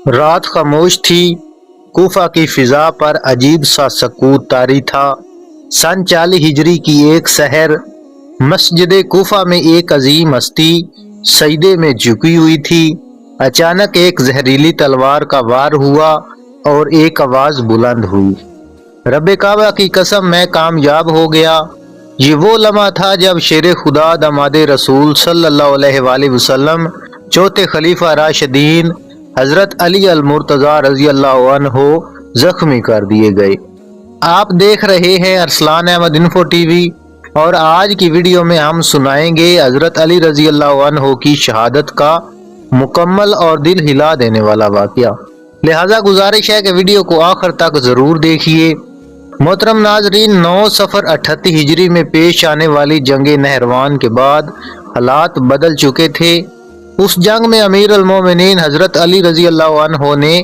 رات خاموش تھی، کوفہ کی فضا پر عجیب سا سکوت طاری تھا۔ سن 40 ہجری کی ایک سحر، مسجد کوفہ میں ایک عظیم ہستی سجدے میں جھکی ہوئی تھی۔ اچانک ایک زہریلی تلوار کا وار ہوا اور ایک آواز بلند ہوئی، رب کعبہ کی قسم میں کامیاب ہو گیا۔ یہ وہ لمحہ تھا جب شیر خدا داماد رسول صلی اللہ علیہ وآلہ وسلم چوتھے خلیفہ راشدین حضرت علی المرتضیٰ رضی اللہ عنہ زخمی کر دیے گئے۔ آپ دیکھ رہے ہیں Arslan Ahmed info TV, اور آج کی ویڈیو میں ہم سنائیں گے حضرت علی رضی اللہ عنہ کی شہادت کا مکمل اور دل ہلا دینے والا واقعہ، لہذا گزارش ہے کہ ویڈیو کو آخر تک ضرور دیکھیے۔ محترم ناظرین، 9 صفر 38 ہجری میں پیش آنے والی جنگ نہروان کے بعد حالات بدل چکے تھے۔ اس جنگ میں امیر المومنین حضرت علی رضی اللہ عنہ نے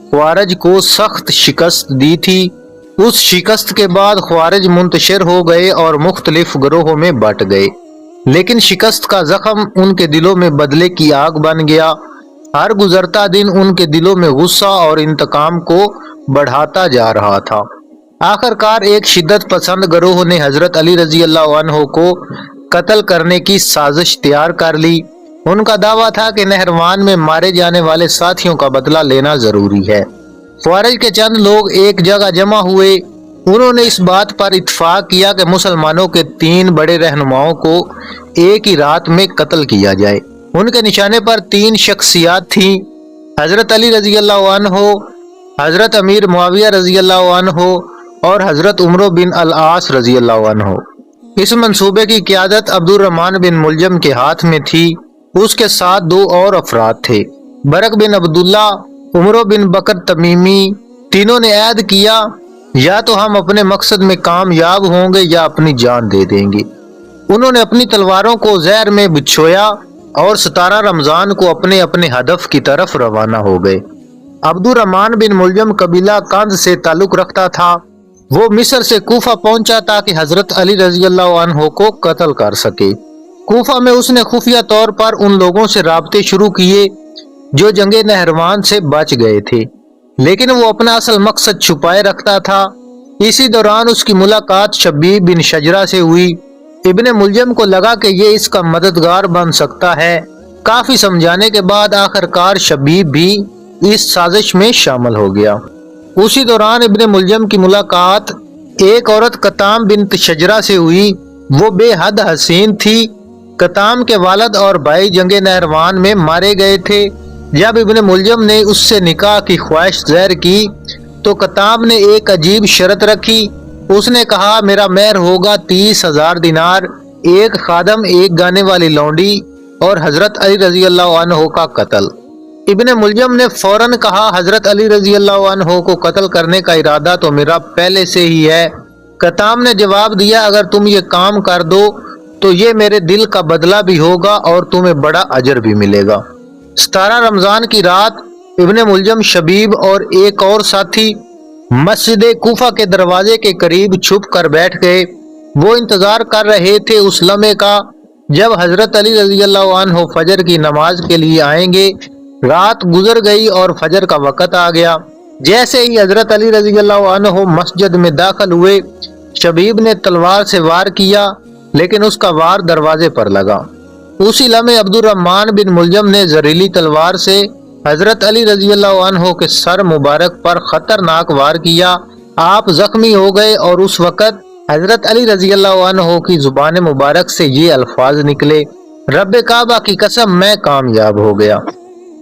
خوارج کو سخت شکست دی تھی۔ اس شکست کے بعد خوارج منتشر ہو گئے اور مختلف گروہوں میں بٹ گئے، لیکن شکست کا زخم ان کے دلوں میں بدلے کی آگ بن گیا۔ ہر گزرتا دن ان کے دلوں میں غصہ اور انتقام کو بڑھاتا جا رہا تھا۔ آخر کار ایک شدت پسند گروہ نے حضرت علی رضی اللہ عنہ کو قتل کرنے کی سازش تیار کر لی۔ ان کا دعویٰ تھا کہ نہروان میں مارے جانے والے ساتھیوں کا بدلہ لینا ضروری ہے۔ خوارج کے چند لوگ ایک جگہ جمع ہوئے۔ انہوں نے اس بات پر اتفاق کیا کہ مسلمانوں کے 3 بڑے رہنماؤں کو ایک ہی رات میں قتل کیا جائے۔ ان کے نشانے پر 3 شخصیات تھیں، حضرت علی رضی اللہ عنہ، حضرت امیر معاویہ رضی اللہ عنہ اور حضرت عمرو بن العاص رضی اللہ عنہ۔ اس منصوبے کی قیادت عبد الرحمن بن ملجم کے ہاتھ میں تھی۔ اس کے ساتھ 2 اور افراد تھے، برق بن عبداللہ، عمرو بن بکر تمیمی۔ تینوں نے عہد کیا، یا تو ہم اپنے مقصد میں کامیاب ہوں گے یا اپنی جان دے دیں گے۔ انہوں نے اپنی تلواروں کو زہر میں بچھویا اور 17 رمضان کو اپنے اپنے ہدف کی طرف روانہ ہو گئے۔ عبد الرحمن بن ملجم قبیلہ کنز سے تعلق رکھتا تھا۔ وہ مصر سے کوفہ پہنچا تاکہ حضرت علی رضی اللہ عنہ کو قتل کر سکے۔ کوفہ میں اس نے خفیہ طور پر ان لوگوں سے رابطے شروع کیے جو جنگ نہروان سے بچ گئے تھے، لیکن وہ اپنا اصل مقصد چھپائے رکھتا تھا۔ اسی دوران اس کی ملاقات شبیب بن شجرہ سے ہوئی۔ ابن ملجم کو لگا کہ یہ اس کا مددگار بن سکتا ہے۔ کافی سمجھانے کے بعد آخر کار شبیب بھی اس سازش میں شامل ہو گیا۔ اسی دوران ابن ملجم کی ملاقات ایک عورت کتام بنت شجرہ سے ہوئی۔ وہ بے حد حسین تھی۔ کتام کے والد اور بھائی جنگ نہروان میں مارے گئے تھے۔ جب ابن ملجم نے اس سے نکاح کی خواہش ظاہر کی تو کتام نے ایک عجیب شرط رکھی۔ اس نے کہا، میرا مہر ہوگا 30,000 دینار، ایک خادم، ایک گانے والی لونڈی اور حضرت علی رضی اللہ عنہ کا قتل۔ ابن ملجم نے فوراً کہا، حضرت علی رضی اللہ عنہ کو قتل کرنے کا ارادہ تو میرا پہلے سے ہی ہے۔ کتام نے جواب دیا، اگر تم یہ کام کر دو تو یہ میرے دل کا بدلہ بھی ہوگا اور تمہیں بڑا اجر بھی ملے گا۔ 17 رمضان کی رات ابن ملجم، شبیب اور ایک اور ساتھی مسجد کوفہ کے دروازے کے قریب چھپ کر بیٹھ گئے۔ وہ انتظار کر رہے تھے اس لمحے کا جب حضرت علی رضی اللہ عنہ فجر کی نماز کے لیے آئیں گے۔ رات گزر گئی اور فجر کا وقت آ گیا۔ جیسے ہی حضرت علی رضی اللہ عنہ مسجد میں داخل ہوئے، شبیب نے تلوار سے وار کیا، لیکن اس کا وار دروازے پر لگا۔ اسی لمحے عبد الرحمن بن ملجم نے زہریلی تلوار سے حضرت علی رضی اللہ عنہ کے سر مبارک پر خطرناک وار کیا۔ آپ زخمی ہو گئے اور اس وقت حضرت علی رضی اللہ عنہ کی زبان مبارک سے یہ الفاظ نکلے، رب کعبہ کی قسم میں کامیاب ہو گیا۔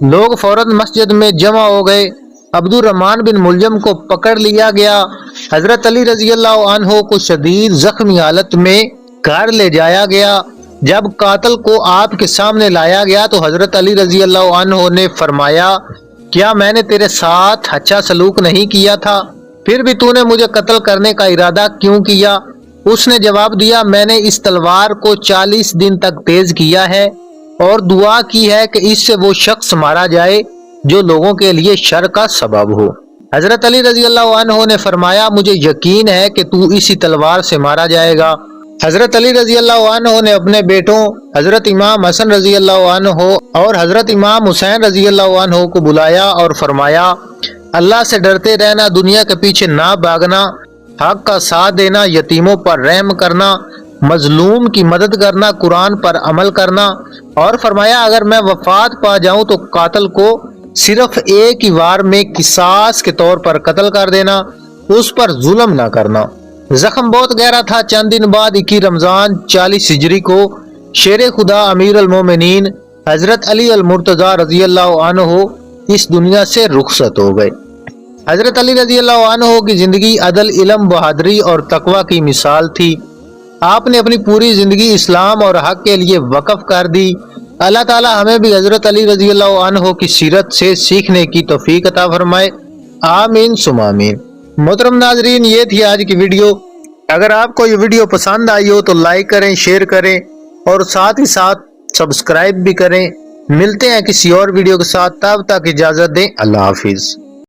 لوگ فوراً مسجد میں جمع ہو گئے۔ عبد الرحمن بن ملجم کو پکڑ لیا گیا۔ حضرت علی رضی اللہ عنہ کو شدید زخمی حالت میں گھر لے جایا گیا۔ جب قاتل کو آپ کے سامنے لایا گیا تو حضرت علی رضی اللہ عنہ نے فرمایا، کیا میں نے تیرے ساتھ اچھا سلوک نہیں کیا تھا؟ پھر بھی تو نے مجھے قتل کرنے کا ارادہ کیوں کیا؟ اس نے جواب دیا، میں نے اس تلوار کو 40 دن تک تیز کیا ہے اور دعا کی ہے کہ اس سے وہ شخص مارا جائے جو لوگوں کے لیے شر کا سبب ہو۔ حضرت علی رضی اللہ عنہ نے فرمایا، مجھے یقین ہے کہ تو اسی تلوار سے مارا جائے گا۔ حضرت علی رضی اللہ عنہ نے اپنے بیٹوں حضرت امام حسن رضی اللہ عنہ اور حضرت امام حسین رضی اللہ عنہ کو بلایا اور فرمایا اللہ سے ڈرتے رہنا، دنیا کے پیچھے نہ بھاگنا، حق کا ساتھ دینا، یتیموں پر رحم کرنا، مظلوم کی مدد کرنا، قرآن پر عمل کرنا، اور فرمایا اگر میں وفات پا جاؤں تو قاتل کو صرف ایک ہی وار میں قصاص کے طور پر قتل کر دینا، اس پر ظلم نہ کرنا۔ زخم بہت گہرا تھا۔ چند دن بعد 21 رمضان 40 ہجری کو شیر خدا امیر المومنین حضرت علی المرتضی رضی اللہ عنہ اس دنیا سے رخصت ہو گئے۔ حضرت علی رضی اللہ عنہ کی زندگی عدل، علم، بہادری اور تقوی کی مثال تھی۔ آپ نے اپنی پوری زندگی اسلام اور حق کے لیے وقف کر دی۔ اللہ تعالی ہمیں بھی حضرت علی رضی اللہ عنہ کی سیرت سے سیکھنے کی توفیق عطا فرمائے، آمین ثم آمین۔ محترم ناظرین، یہ تھی آج کی ویڈیو۔ اگر آپ کو یہ ویڈیو پسند آئی ہو تو لائک کریں، شیئر کریں اور ساتھ ہی ساتھ سبسکرائب بھی کریں۔ ملتے ہیں کسی اور ویڈیو کے ساتھ، تب تک اجازت دیں، اللہ حافظ۔